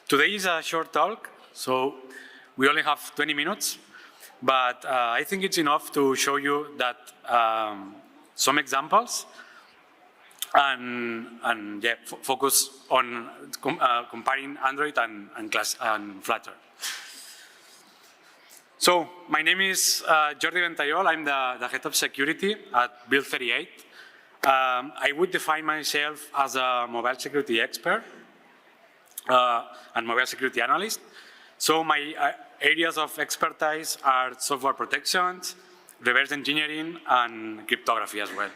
Today is a short talk, so we only have 20 minutes, but I think it's enough to show you that some examples and yeah, focus on comparing Android and Flutter. So my name is Jordi Ventayol. I'm the head of security at Build 38. I would define myself as a mobile security expert and mobile security analyst. So my areas of expertise are software protections, reverse engineering, and cryptography as well.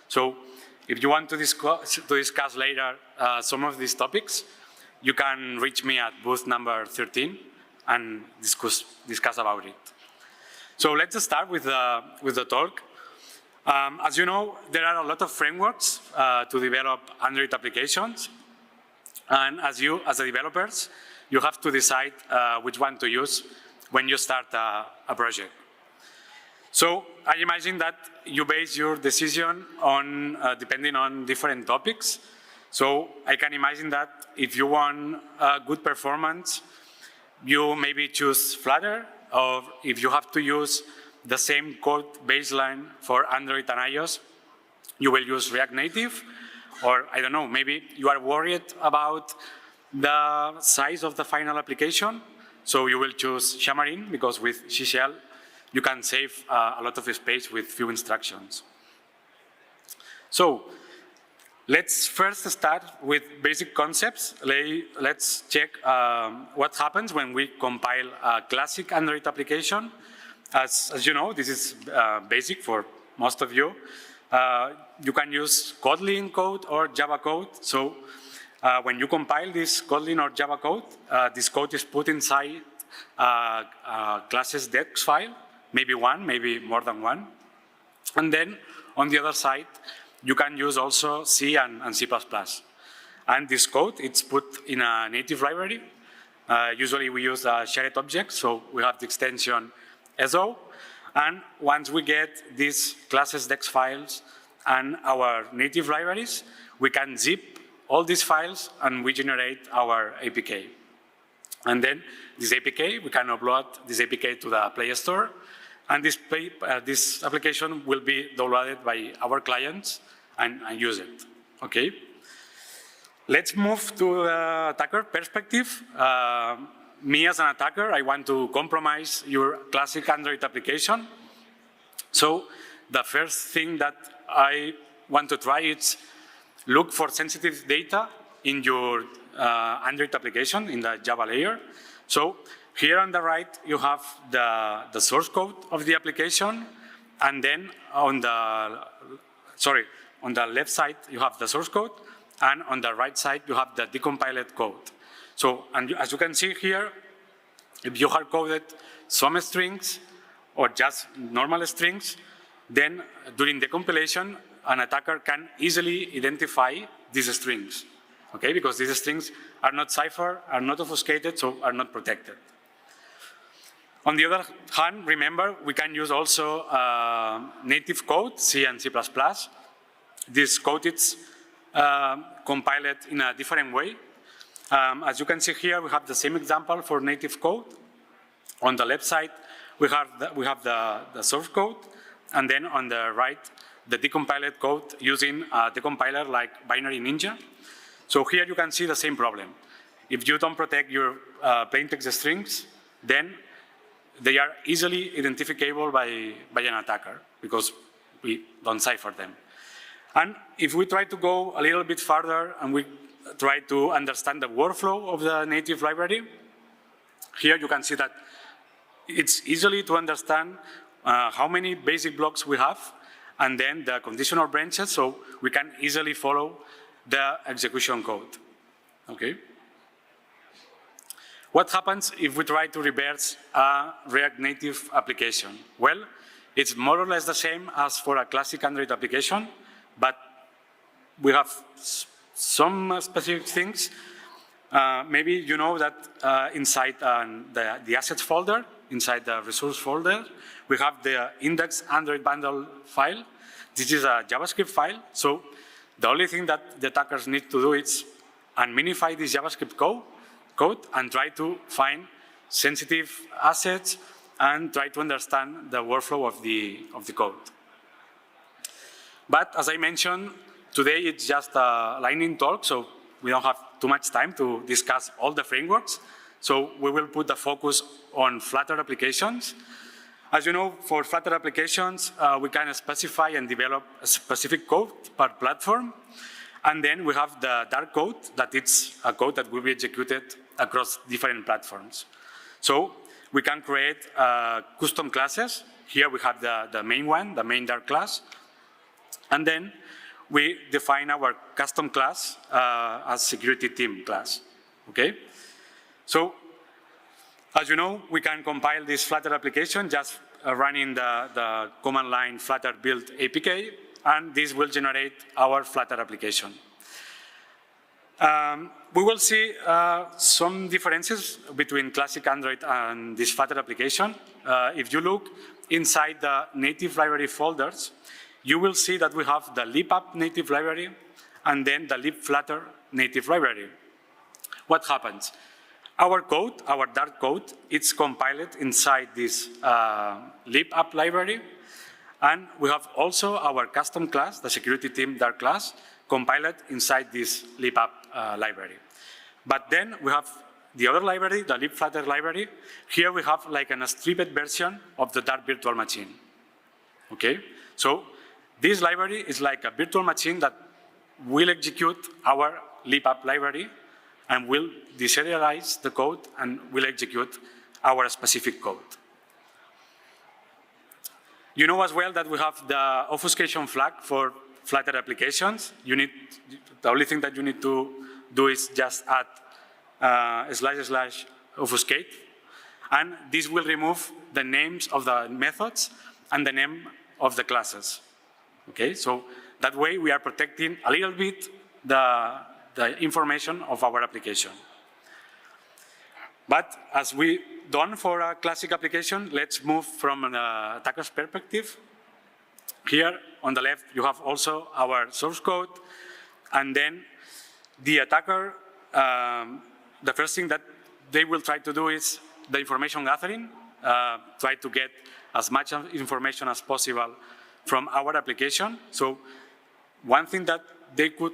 So if you want to discuss later some of these topics, you can reach me at booth number 13 and discuss about it. So let's start with the talk. As you know, there are a lot of frameworks to develop Android applications. And as the developers, you have to decide which one to use when you start a project. So I imagine that you base your decision on depending on different topics. So I can imagine that if you want good performance, you maybe choose Flutter, or if you have to use the same code baseline for Android and iOS, you will use React Native. Or, I don't know, maybe you are worried about the size of the final application, so you will choose Xamarin, because with Xshell, you can save a lot of space with few instructions. So, let's first start with basic concepts. Let's check what happens when we compile a classic Android application. As you know, this is basic for most of you. You can use Kotlin code or Java code. So when you compile this Kotlin or Java code, this code is put inside classes dex file, maybe one, maybe more than one. And then on the other side, you can use also C and C++. And this code, it's put in a native library. Usually we use a shared object, so we have the extension SO. And once we get these classes dex files and our native libraries, we can zip all these files and we generate our APK. And then this APK, we can upload this APK to the Play Store, and this application will be downloaded by our clients and use it, okay? Let's move to the attacker perspective. Me as an attacker, I want to compromise your classic Android application. So the first thing that I want to try is look for sensitive data in your Android application in the Java layer. So here on the right, you have the source code of the application, and then on the left side, you have the source code, and on the right side, you have the decompiled code. So, and as you can see here, if you hard coded some strings or just normal strings, then during the compilation, an attacker can easily identify these strings, okay? Because these strings are not ciphered, are not obfuscated, so are not protected. On the other hand, remember, we can use also native code, C and C++. This code is compiled in a different way. As you can see here, we have the same example for native code. On the left side, we have the source code, and then on the right, the decompiled code using the compiler like Binary Ninja. So here you can see the same problem. If you don't protect your plain text strings, then they are easily identifiable by an attacker, because we don't cipher them. And if we try to go a little bit further and we try to understand the workflow of the native library, here you can see that it's easily to understand how many basic blocks we have, and then the conditional branches, so we can easily follow the execution code, okay? What happens if we try to reverse a React Native application? Well, it's more or less the same as for a classic Android application, but we have some specific things. Maybe you know that inside the assets folder, inside the resource folder, we have the index Android bundle file. This is a JavaScript file, so The only thing that the attackers need to do is unminify this JavaScript code and try to find sensitive assets and try to understand the workflow of the code. But as I mentioned, today it's just a lightning talk, so we don't have too much time to discuss all the frameworks. So we will put the focus on Flutter applications. As you know, for Flutter applications, we can specify and develop a specific code per platform. And then we have the dark code, that it's a code that will be executed across different platforms. So we can create custom classes. Here we have the main one, the main dark class. And then we define our custom class as security team class, okay? So, as you know, we can compile this Flutter application just running the command line Flutter build APK, and this will generate our Flutter application. We will see some differences between classic Android and this Flutter application. If you look inside the native library folders, you will see that we have the libapp native library and then the libflutter native library. What happens? Our code, our Dart code, it's compiled inside this libapp library, and we have also our custom class, the security team Dart class, compiled inside this libapp library. But then we have the other library, the libflutter library. Here we have like a stripped version of the Dart virtual machine. Okay, so this library is like a virtual machine that will execute our libapp library and will deserialize the code and will execute our specific code. You know as well that we have the obfuscation flag for Flutter applications. The only thing that you need to do is just add / obfuscate, and this will remove the names of the methods and the name of the classes. Okay, so that way we are protecting a little bit the information of our application. But as we done for a classic application, let's move from an attacker's perspective. Here on the left, you have also our source code, and then the attacker, the first thing that they will try to do is the information gathering, try to get as much information as possible from our application. So one thing that they could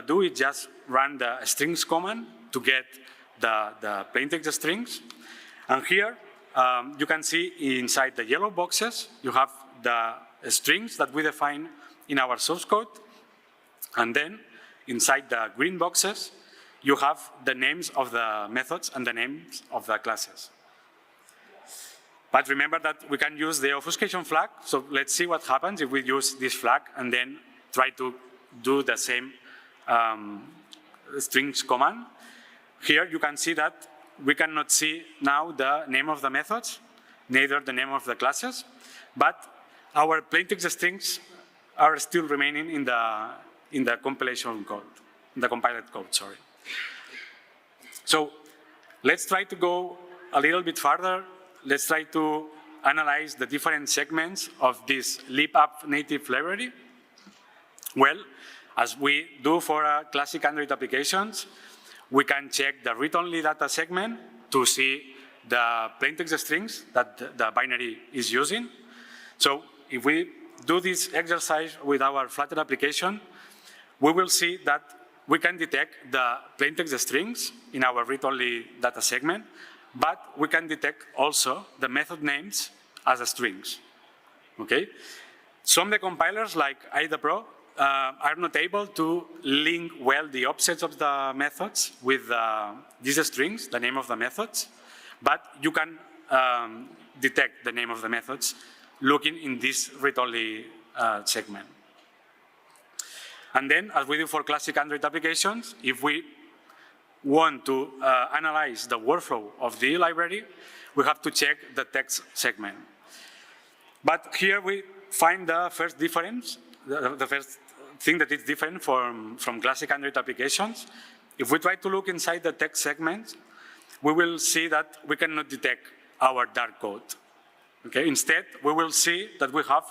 do is just run the strings command to get the plaintext strings. And here, you can see inside the yellow boxes, you have the strings that we define in our source code. And then inside the green boxes, you have the names of the methods and the names of the classes. But remember that we can use the obfuscation flag. So let's see what happens if we use this flag and then try to do the same strings command. Here you can see that we cannot see now the name of the methods, neither the name of the classes, but our plaintext strings are still remaining in the compilation code, in the compiled code, sorry. So let's try to go a little bit further. Let's try to analyze the different segments of this libapp native library. Well, as we do for classic Android applications, we can check the read-only data segment to see the plaintext strings that the binary is using. So if we do this exercise with our Flutter application, we will see that we can detect the plaintext strings in our read-only data segment, but we can detect also the method names as strings, okay? Some of the compilers, like IDA Pro, are not able to link well the offsets of the methods with these strings, the name of the methods, but you can detect the name of the methods looking in this read-only segment. And then, as we do for classic Android applications, if we want to analyze the workflow of the library, we have to check the text segment. But here we find the first difference, the first thing that is different from classic Android applications. If we try to look inside the text segment, we will see that we cannot detect our Dart code. Okay? Instead, we will see that we have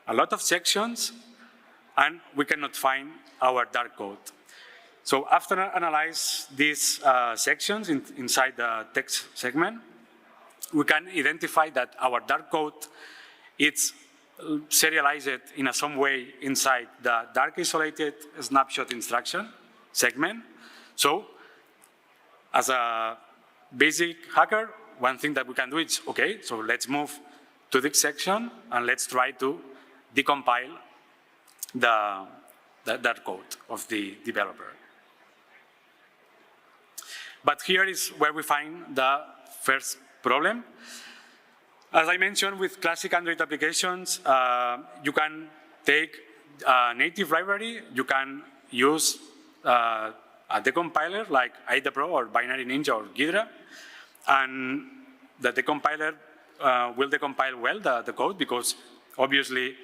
a lot of sections and we cannot find our dark code. So after analyze these sections inside the text segment, we can identify that our dark code is serialized in some way inside the dark isolated snapshot instruction segment. So as a basic hacker, one thing that we can do is, okay, so let's move to this section and let's try to decompile the code of the developer. But here is where we find the first problem. As I mentioned, with classic Android applications, you can take a native library, you can use a decompiler like Ada Pro or Binary Ninja or Ghidra, and the decompiler will decompile well the code, because obviously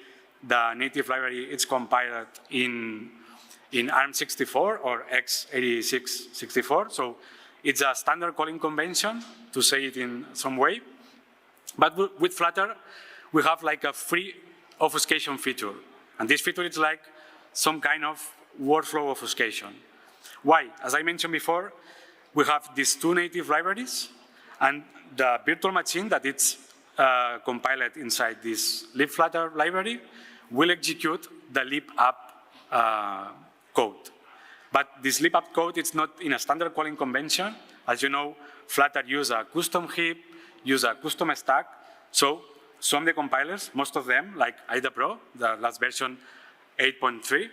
the native library is compiled in ARM64 or x86-64, so it's a standard calling convention, to say it in some way. But with Flutter, we have like a free obfuscation feature. And this feature is like some kind of workflow obfuscation. Why? As I mentioned before, we have these two native libraries, and the virtual machine that it's compiled inside this libflutter library will execute the libapp code. But this libapp code is not in a standard calling convention. As you know, Flutter uses a custom heap, use a custom stack. So some of the compilers, most of them, like Ada Pro, the last version 8.3,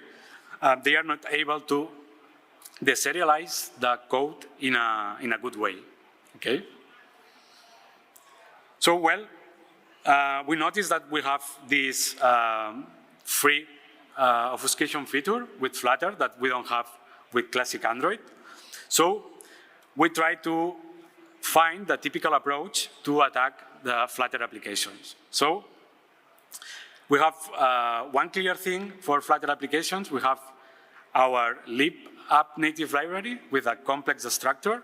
they are not able to deserialize the code in a good way, okay? So, well, we noticed that we have this free obfuscation feature with Flutter that we don't have with classic Android. So we try to find the typical approach to attack the Flutter applications. So we have one clear thing for Flutter applications. We have our libapp native library with a complex structure,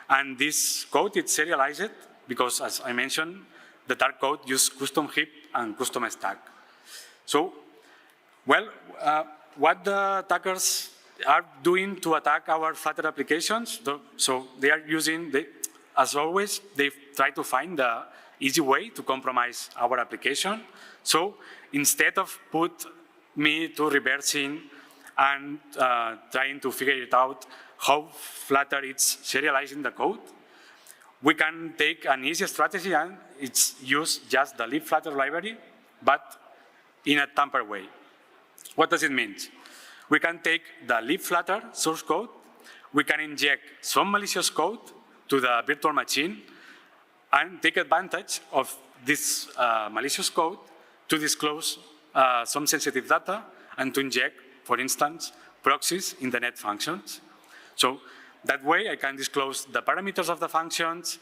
and this code is serialized because, as I mentioned, the dark code uses custom heap and custom stack. So, well, what the attackers are doing to attack our Flutter applications, so they are using, as always, they try to find the easy way to compromise our application. So instead of put me to reversing and trying to figure it out how Flutter is serializing the code, we can take an easy strategy and it's use just the libflutter library, but in a tampered way. What does it mean? We can take the libflutter source code, we can inject some malicious code to the virtual machine and take advantage of this malicious code to disclose some sensitive data and to inject, for instance, proxies in the net functions. So that way I can disclose the parameters of the functions,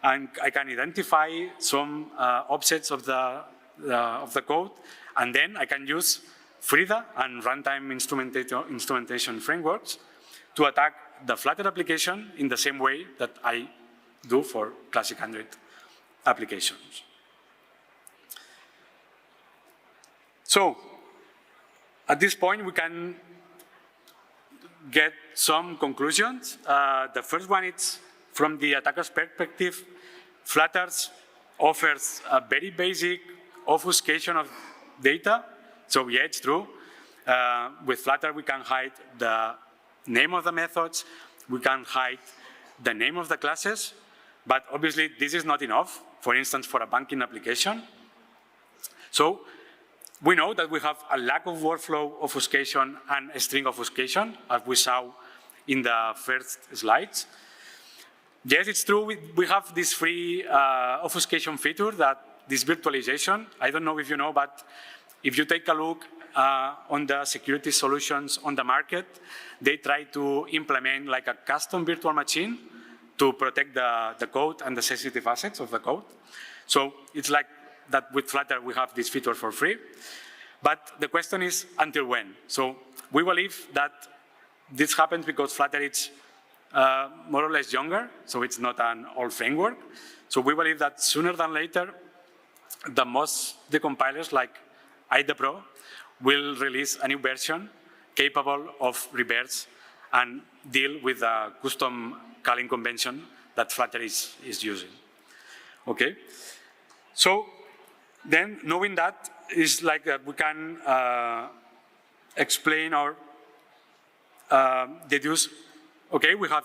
and I can identify some offsets of the code, and then I can use FRIDA and runtime instrumentation frameworks to attack the Flutter application in the same way that I do for classic Android applications. So at this point, we can get some conclusions. The first one is, from the attacker's perspective, Flutter offers a very basic obfuscation of data. So yeah, it's true. With Flutter, we can hide the name of the methods, we can hide the name of the classes, but obviously this is not enough, for instance, for a banking application. So we know that we have a lack of workflow obfuscation and string obfuscation, as we saw in the first slides. Yes, it's true, we have this free obfuscation feature, that this virtualization. I don't know if you know, but if you take a look on the security solutions on the market, they try to implement like a custom virtual machine to protect the code and the sensitive assets of the code. So it's like that with Flutter we have this feature for free. But the question is, until when? So we believe that this happens because Flutter is more or less younger, so it's not an old framework. So we believe that sooner than later, the most decompilers like Ada Pro will release a new version capable of reverse and deal with the custom calling convention that Flutter is using. Okay? So then knowing that is like we can explain or deduce, okay, we have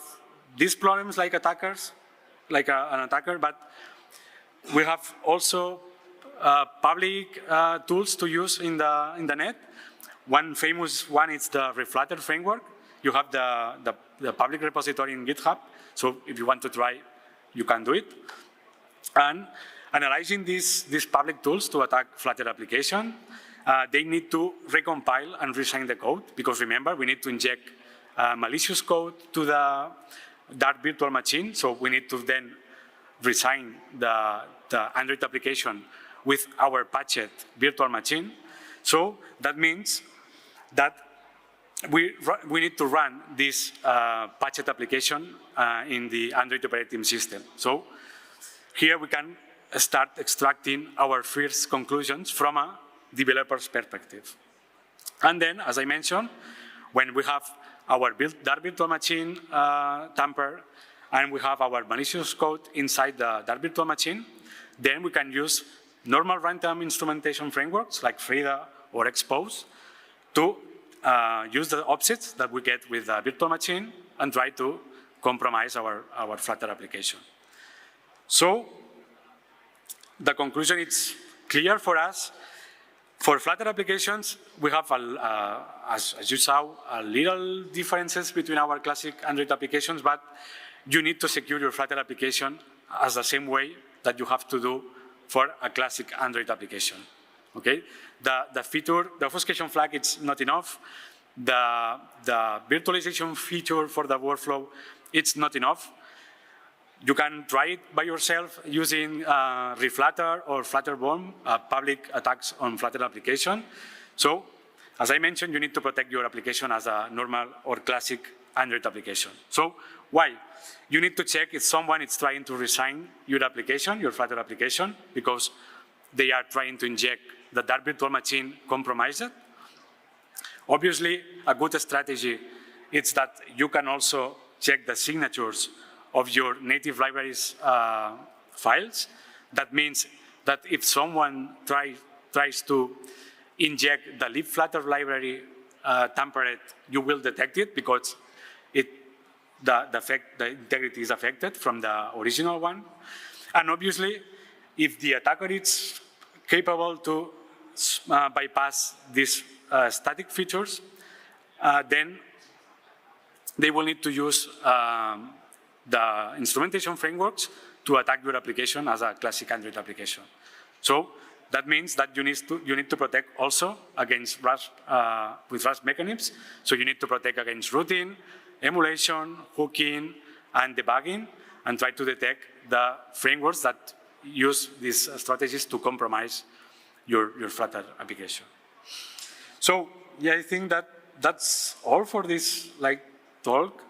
these problems like attackers, like an attacker, but we have also public tools to use in the net. One famous one is the Reflutter framework. You have the public repository in GitHub, so if you want to try, you can do it. And analyzing these public tools to attack Flutter application, they need to recompile and resign the code, because remember, we need to inject malicious code to the Dart virtual machine, so we need to then resign the Android application with our patched virtual machine. So that means that we need to run this patched application in the Android operating system. So here we can start extracting our first conclusions from a developer's perspective. And then, as I mentioned, when we have our Dart virtual machine tampered, and we have our malicious code inside the Dart virtual machine, then we can use normal runtime instrumentation frameworks like Frida or Expose to use the offsets that we get with the virtual machine and try to compromise our Flutter application. So the conclusion is clear for us. For Flutter applications, we have, as you saw, a little differences between our classic Android applications, but you need to secure your Flutter application as the same way that you have to do for a classic Android application. Okay? The feature, the obfuscation flag, it's not enough. The virtualization feature for the workflow, it's not enough. You can try it by yourself using Reflutter or Flutterbomb, public attacks on Flutter application. So, as I mentioned, you need to protect your application as a normal or classic Android application. So, why? You need to check if someone is trying to resign your application, your Flutter application, because they are trying to inject the Dart virtual machine compromised. Obviously, a good strategy is that you can also check the signatures of your native libraries files. That means that if someone tries to inject the libflutter library tampered, you will detect it because the integrity is affected from the original one. And obviously, if the attacker is capable to bypass these static features, then they will need to use the instrumentation frameworks to attack your application as a classic Android application. So that means that you need to protect also against Rust with Rust mechanisms. So you need to protect against rooting, emulation, hooking, and debugging, and try to detect the frameworks that use these strategies to compromise your Flutter application. So yeah, I think that that's all for this talk.